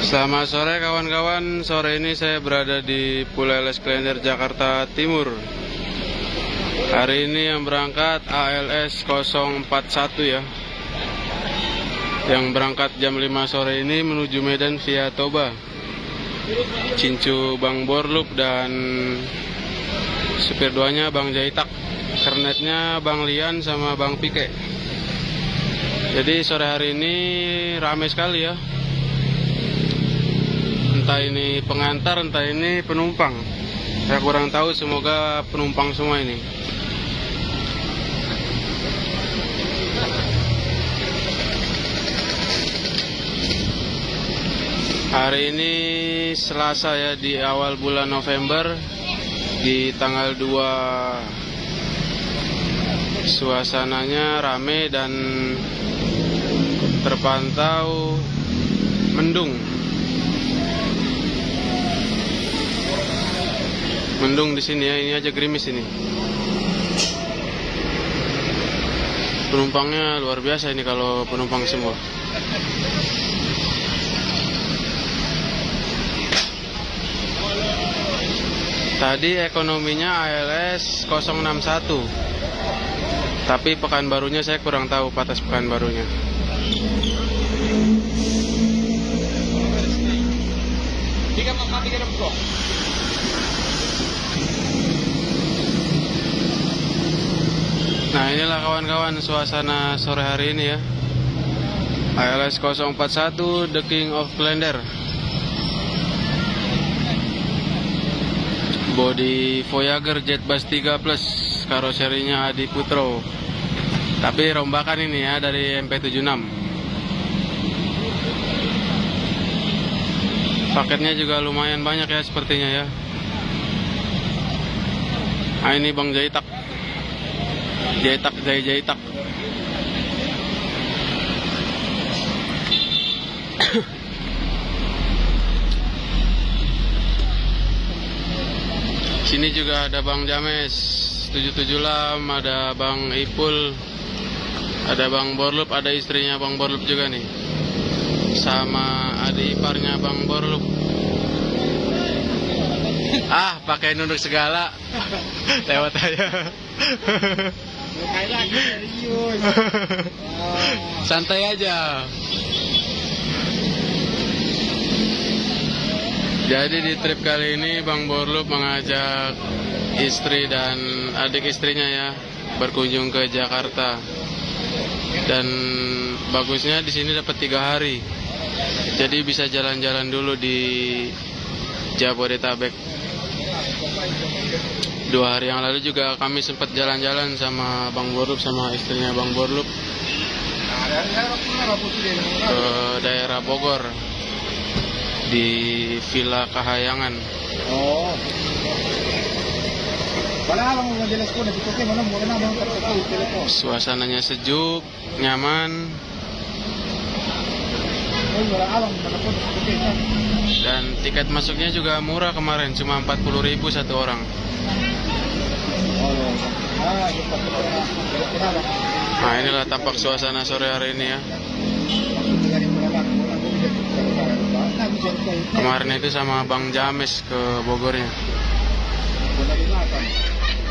Selamat sore kawan-kawan. Sore ini saya berada di Puleles Klender, Jakarta Timur. Hari ini yang berangkat ALS 041 ya. Yang berangkat jam 5 sore ini menuju Medan via Toba, Cincu Bang Borlup, dan supir duanya Bang Jaitak, kernetnya Bang Lian sama Bang Pike. Jadi sore hari ini ramai sekali ya. Entah ini pengantar, entah ini penumpang. Saya kurang tahu, semoga penumpang semua ini. Hari ini Selasa ya, di awal bulan November, di tanggal 2. Suasananya rame dan terpantau mendung. Mendung di sini ya, ini aja gerimis ini. Penumpangnya luar biasa ini kalau penumpang semua. Tadi ekonominya ALS 061. Tapi Pekanbarunya saya kurang tahu, batas Pekanbarunya. Nah, inilah kawan-kawan suasana sore hari ini ya. ALS 041, The King of Klender. Bodi Voyager Jetbus 3 Plus, karoserinya Adi Putro. Tapi rombakan ini ya, dari MP76. Paketnya juga lumayan banyak ya sepertinya ya. Nah, ini Bang Jaitak. Jaitak. Sini juga ada Bang James 77 ada Bang Ipul, ada Bang Borlup, ada istrinya Bang Borlup juga nih, sama adik iparnya Bang Borlup. Pakai nunduk segala. Lewat aja. Santai aja. Jadi di trip kali ini Bang Borlup mengajak istri dan adik istrinya ya berkunjung ke Jakarta. Dan bagusnya di sini dapat 3 hari. Jadi bisa jalan-jalan dulu di Jabodetabek. 2 hari yang lalu juga kami sempat jalan-jalan sama Bang Borlup sama istrinya Bang Borlup ke daerah Bogor di Villa Kahayangan. Suasananya sejuk, nyaman, dan tiket masuknya juga murah kemarin, cuma 40.000 satu orang. Nah, inilah tampak suasana sore hari ini ya. Kemarin itu sama Bang James ke Bogornya,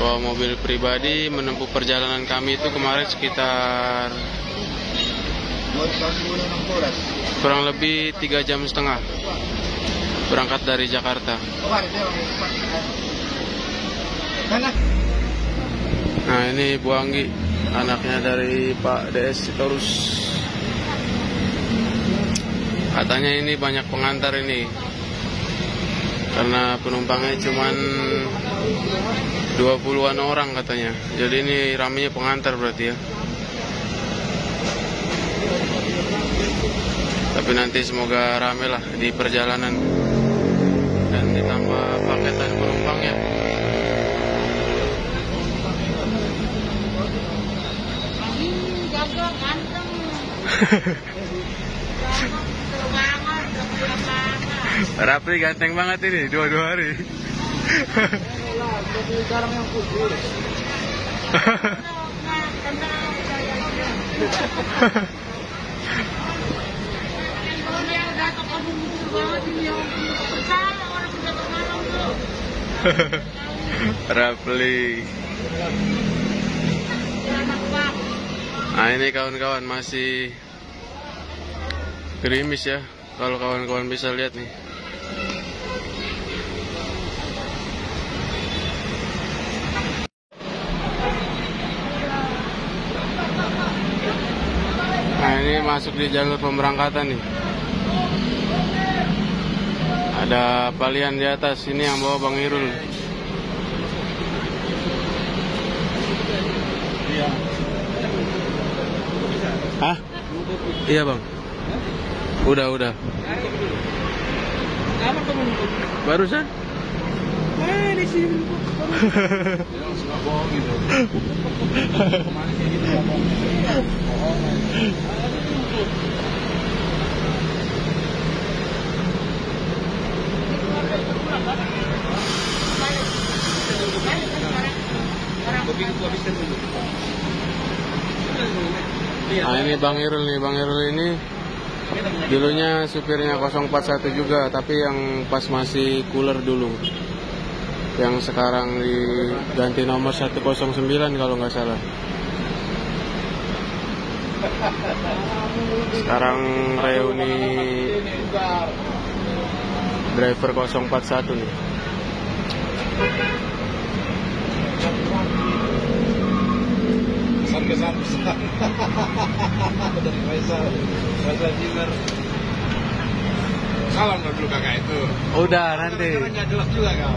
bawa mobil pribadi. Menempuh perjalanan kami itu kemarin sekitar kurang lebih 3,5 jam berangkat dari Jakarta. Nah, ini Bu Anggi, anaknya dari Pak DS Sitorus. Katanya ini banyak pengantar ini, karena penumpangnya cuman 20-an orang katanya. Jadi ini ramenya pengantar berarti ya. Tapi nanti semoga rame lah di perjalanan dan ditambah paketan penumpangnya. Rapli ganteng banget ini, 2 hari. Rapli. Nah ini kawan-kawan masih gerimis ya, kalau kawan-kawan bisa lihat nih. Nah ini masuk di jalur pemberangkatan nih. Ada palian di atas, ini yang bawa Bang Irul. Hah? Iya Bang. Udah. Barusan? Di sini. Nah ini Bang Irul nih, Bang Irul ini dulunya supirnya 041 juga, tapi yang pas masih cooler dulu. Yang sekarang diganti nomor 109 kalau nggak salah. Sekarang reuni driver 041 nih. Kesan-kesan dari Faisal Jimmer. Salam dulu kakak itu. Udah nanti. Caranya jelas juga kau.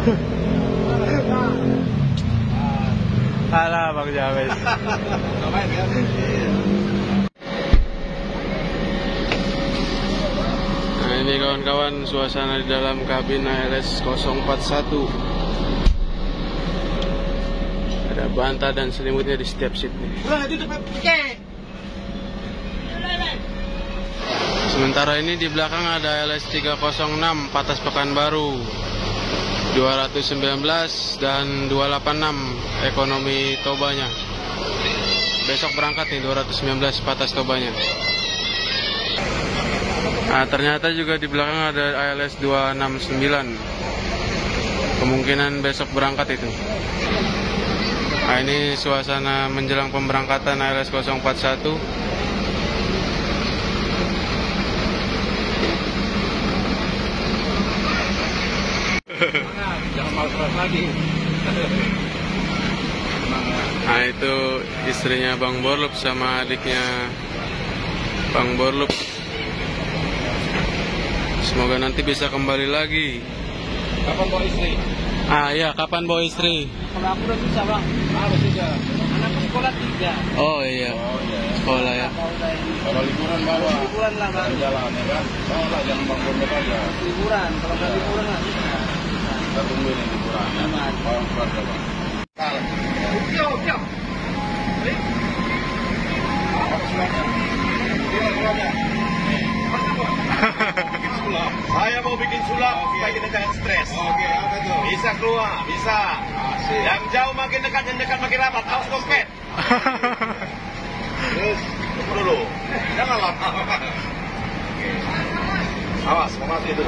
Alah Bang Jawes. Ngapain ya? Nah ini kawan-kawan suasana di dalam kabin ALS 041. Ada bantal dan selimutnya di setiap seat nih. Sementara ini di belakang ada LS 306 Patas Pekanbaru 219 dan 286 ekonomi Tobanya. Besok berangkat nih 219 Patas Tobanya. Nah ternyata juga di belakang ada ALS 269. Kemungkinan besok berangkat itu. Nah ini suasana menjelang pemberangkatan ALS 041. Jangan malas lagi. Nah itu istrinya Bang Borlup sama adiknya Bang Borlup. Semoga nanti bisa kembali lagi. Kapan bawa istri? Ah iya, kapan bawa istri? Kalau aku udah bisa Bang, harus juga. Anakku sekolah 3. Oh iya, sekolah ya. Kalau liburan bawa. Liburan lah Bang. Jalan ya kan? Bawa lah, jangan Bang Borlup aja. Liburan, kalau nggak liburan lah. Kita tunggu ini liburan. Bawa keluarga Bang. Saya mau bikin sulap supaya kita jangan stres. Oke, apa tuh? Bisa keluar, bisa. Asik. Yang jauh makin dekat, yang dekat makin rapat. Harus kompet. Terus, tunggu dulu. Jangan lama. Awas, mau masuk itu.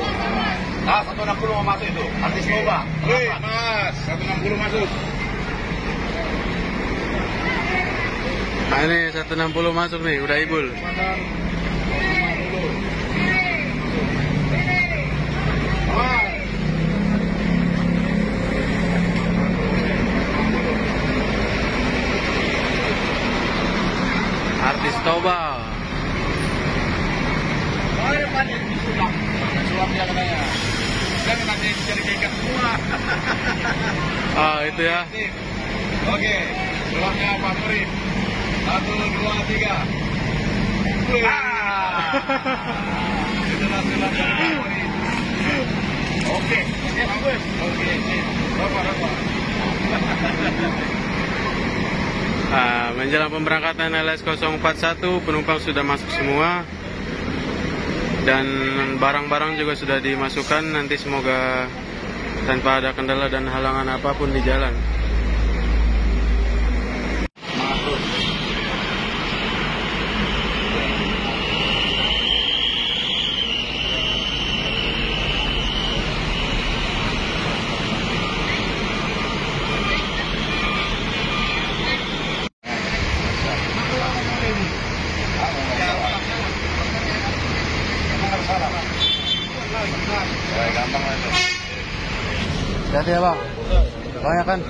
Nah, 160 mau masuk itu. Artis coba. Wih, Mas, 160 masuk. Nah ini 160 masuk nih, udah ibul. Artis Toba. Oh, ya banyak disulap. Sulap dia katanya. Jangan nanti jadi keikat semua. Ah itu ya. Oke, sulapnya favorit. 1, 2, 3. Itulah sulap yang favorit. Oke, bagus. Oke, berapa? Nah, menjelang pemberangkatan LS 041 penumpang sudah masuk semua dan barang-barang juga sudah dimasukkan. Nanti semoga tanpa ada kendala dan halangan apapun di jalan. gampang lah itu. Hati ya bang. Banyak kan?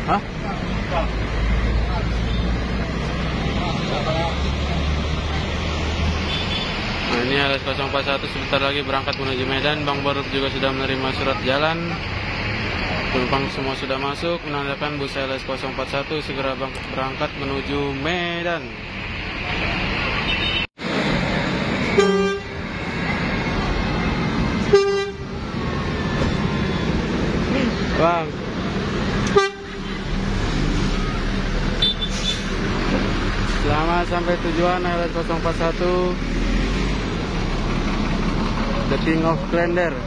Hah? Nah, ini LS 041 sebentar lagi berangkat menuju Medan. Bang Barut juga sudah menerima surat jalan. Penumpang semua sudah masuk, menandakan bus LS 041 segera berangkat menuju Medan. Bang, selamat sampai tujuan LS 041, The King of Klender.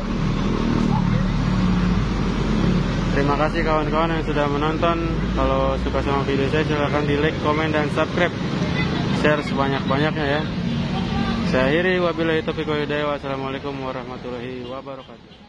Terima kasih kawan-kawan yang sudah menonton. Kalau suka sama video saya silahkan di like, komen, dan subscribe. Share sebanyak-banyaknya ya. Saya akhiri, wabillahi taufiq wal hidayah. Wassalamualaikum warahmatullahi wabarakatuh.